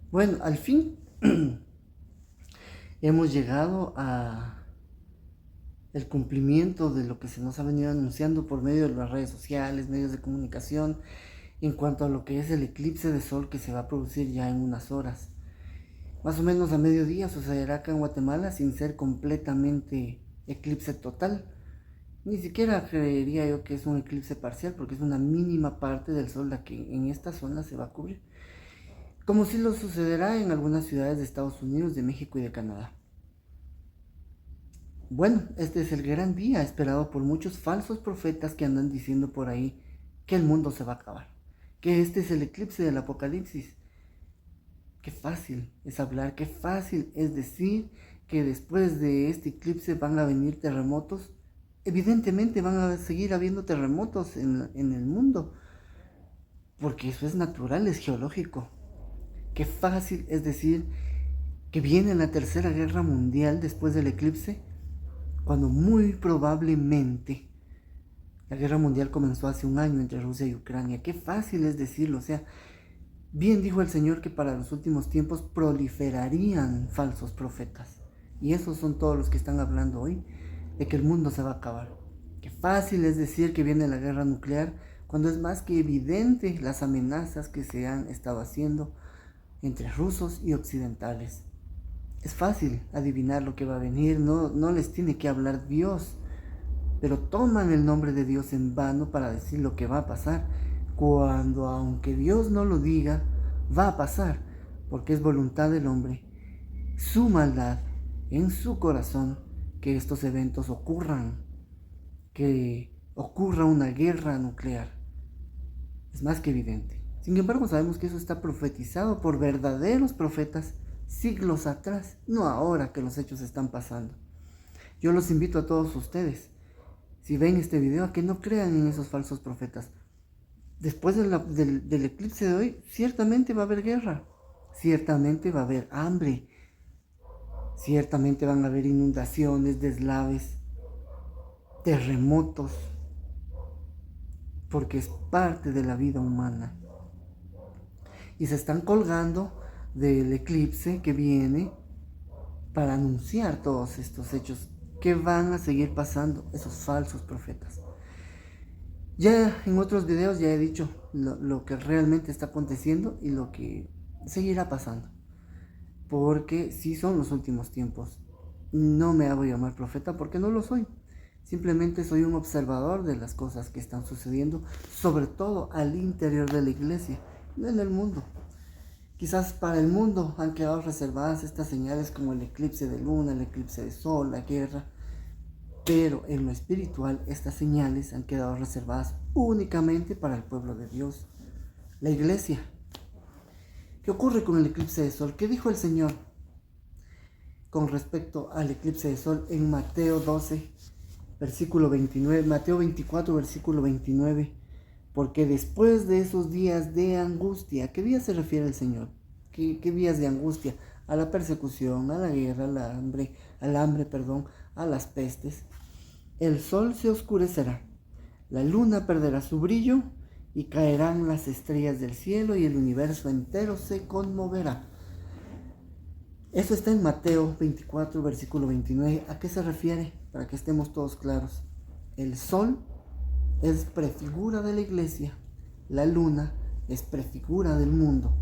Bueno, al fin hemos llegado a el cumplimiento de lo que se nos ha venido anunciando por medio de las redes sociales, medios de comunicación, en cuanto a lo que es el eclipse de sol que se va a producir ya en unas horas. Más o menos a mediodía sucederá acá en Guatemala sin ser completamente eclipse total. Ni siquiera creería yo que es un eclipse parcial porque es una mínima parte del sol la que en esta zona se va a cubrir. Como si lo sucederá en algunas ciudades de Estados Unidos, de México y de Canadá. Bueno, este es el gran día esperado por muchos falsos profetas que andan diciendo por ahí que el mundo se va a acabar, que este es el eclipse del apocalipsis. Qué fácil es hablar, qué fácil es decir que después de este eclipse van a venir terremotos. Evidentemente van a seguir habiendo terremotos en el mundo, porque eso es natural, es geológico. Qué fácil es decir que viene la tercera guerra mundial después del eclipse, cuando muy probablemente la guerra mundial comenzó hace un año entre Rusia y Ucrania. Qué fácil es decirlo, o sea, bien dijo el Señor que para los últimos tiempos proliferarían falsos profetas. Y esos son todos los que están hablando hoy, de que el mundo se va a acabar. Qué fácil es decir que viene la guerra nuclear, cuando es más que evidente las amenazas que se han estado haciendo entre rusos y occidentales. Es fácil adivinar lo que va a venir, no les tiene que hablar Dios, pero toman el nombre de Dios en vano para decir lo que va a pasar, cuando aunque Dios no lo diga, va a pasar, porque es voluntad del hombre, su maldad en su corazón, que estos eventos ocurran, que ocurra una guerra nuclear. Es más que evidente. Sin embargo, sabemos que eso está profetizado por verdaderos profetas siglos atrás, no ahora que los hechos están pasando. Yo los invito a todos ustedes, si ven este video, a que no crean en esos falsos profetas. Después del eclipse de hoy, ciertamente va a haber guerra, ciertamente va a haber hambre, ciertamente van a haber inundaciones, deslaves, terremotos, porque es parte de la vida humana. Y se están colgando del eclipse que viene para anunciar todos estos hechos que van a seguir pasando, esos falsos profetas. Ya en otros videos ya he dicho lo que realmente está aconteciendo y lo que seguirá pasando. Porque sí son los últimos tiempos. No me hago llamar profeta porque no lo soy. Simplemente soy un observador de las cosas que están sucediendo, sobre todo al interior de la iglesia, no en el mundo. Quizás para el mundo han quedado reservadas estas señales como el eclipse de luna, el eclipse de sol, la guerra, pero en lo espiritual estas señales han quedado reservadas únicamente para el pueblo de Dios, la iglesia. ¿Qué ocurre con el eclipse de sol? ¿Qué dijo el Señor con respecto al eclipse de sol en Mateo 12, versículo 29, Mateo 24, versículo 29? Porque después de esos días de angustia, ¿qué días se refiere el Señor? ¿Qué días de angustia? A la persecución, a la guerra, al hambre, perdón, a las pestes. El sol se oscurecerá, la luna perderá su brillo y caerán las estrellas del cielo y el universo entero se conmoverá. Eso está en Mateo 24, versículo 29. ¿A qué se refiere? Para que estemos todos claros. El sol es prefigura de la iglesia, la luna es prefigura del mundo.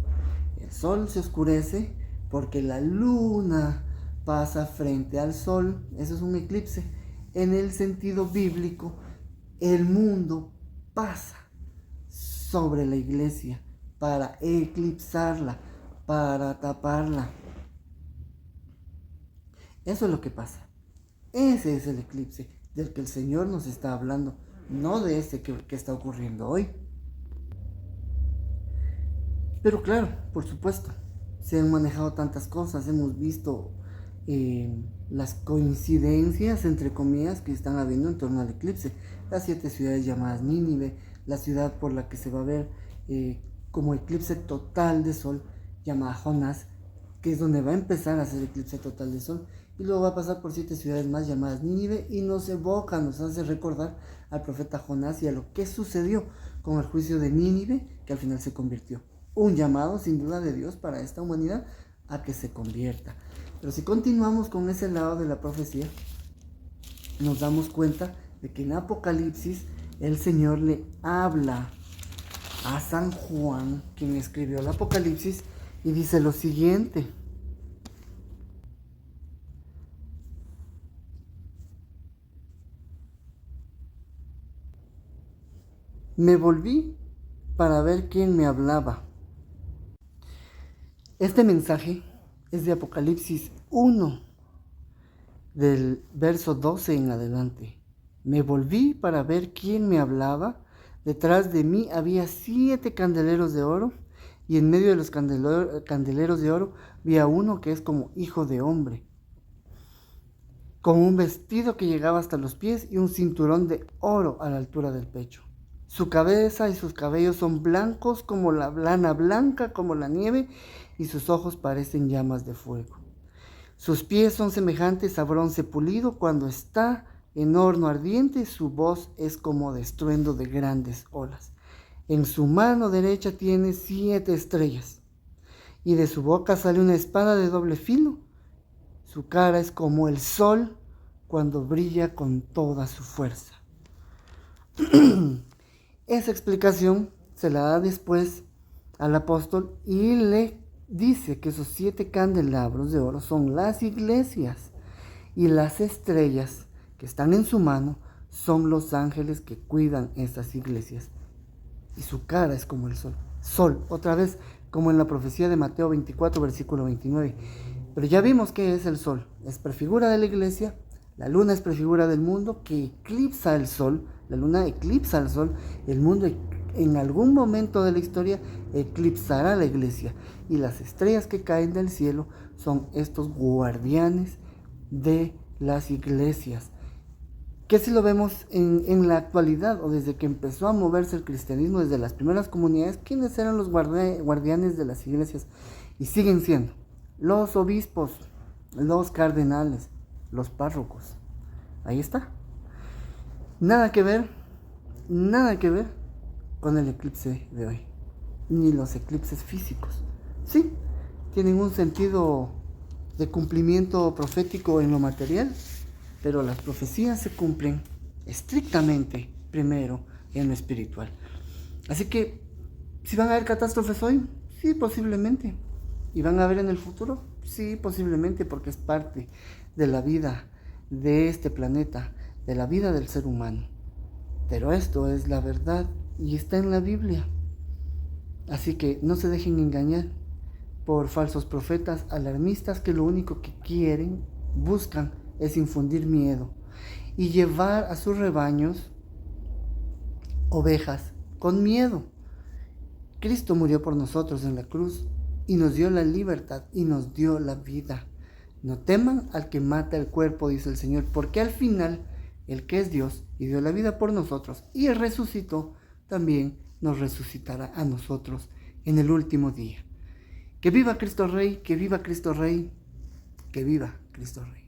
El sol se oscurece porque la luna pasa frente al sol. Eso es un eclipse. En el sentido bíblico, el mundo pasa sobre la iglesia para eclipsarla, para taparla. Eso es lo que pasa. Ese es el eclipse del que el Señor nos está hablando, no de ese que está ocurriendo hoy. Pero claro, por supuesto, se han manejado tantas cosas, hemos visto las coincidencias, entre comillas, que están habiendo en torno al eclipse. Las 7 ciudades llamadas Nínive, la ciudad por la que se va a ver como eclipse total de sol, llamada Jonás, que es donde va a empezar a hacer eclipse total de sol, y luego va a pasar por 7 ciudades más llamadas Nínive, y nos evoca, nos hace recordar al profeta Jonás y a lo que sucedió con el juicio de Nínive, que al final se convirtió. un llamado sin duda de Dios para esta humanidad a que se convierta. Pero si continuamos con ese lado de la profecía, nos damos cuenta de que en Apocalipsis el Señor le habla a San Juan, quien escribió el Apocalipsis, y dice lo siguiente: me volví para ver quién me hablaba. Este mensaje es de Apocalipsis 1, del verso 12 en adelante. Me volví para ver quién me hablaba. Detrás de mí había 7 candeleros de oro, y en medio de los candeleros de oro vi a uno que es como hijo de hombre, con un vestido que llegaba hasta los pies y un cinturón de oro a la altura del pecho. Su cabeza y sus cabellos son blancos como la lana, blanca como la nieve, y sus ojos parecen llamas de fuego. Sus pies son semejantes a bronce pulido cuando está en horno ardiente. Su voz es como de estruendo de grandes olas. En su mano derecha tiene 7 estrellas, y de su boca sale una espada de doble filo. Su cara es como el sol cuando brilla con toda su fuerza. Esa explicación se la da después al apóstol y le dice que esos 7 candelabros de oro son las iglesias, y las estrellas que están en su mano son los ángeles que cuidan esas iglesias. Y su cara es como el sol. Sol, otra vez, como en la profecía de Mateo 24, versículo 29. Pero ya vimos que es el sol. Es prefigura de la iglesia. La luna es prefigura del mundo que eclipsa el sol. La luna eclipsa el sol. El mundo en algún momento de la historia eclipsará la iglesia. Y las estrellas que caen del cielo son estos guardianes de las iglesias. Que si lo vemos en la actualidad, o desde que empezó a moverse el cristianismo, desde las primeras comunidades, ¿quiénes eran los guardianes de las iglesias? Y siguen siendo los obispos, los cardenales, los párrocos. Ahí está. Nada que ver con el eclipse de hoy, ni los eclipses físicos. Sí, tienen un sentido de cumplimiento profético en lo material, pero las profecías se cumplen estrictamente primero en lo espiritual. Así que, ¿si van a haber catástrofes hoy? Sí, posiblemente. ¿Y van a haber en el futuro? Sí, posiblemente, porque es parte de la vida de este planeta, de la vida del ser humano. Pero esto es la verdad y está en la Biblia. Así que no se dejen engañar por falsos profetas alarmistas que lo único que quieren, buscan, es infundir miedo y llevar a sus rebaños, ovejas, con miedo. Cristo murió por nosotros en la cruz y nos dio la libertad y nos dio la vida. No teman al que mata el cuerpo, dice el Señor, porque al final el que es Dios y dio la vida por nosotros y resucitó, también nos resucitará a nosotros en el último día. Que viva Cristo Rey, que viva Cristo Rey, que viva Cristo Rey.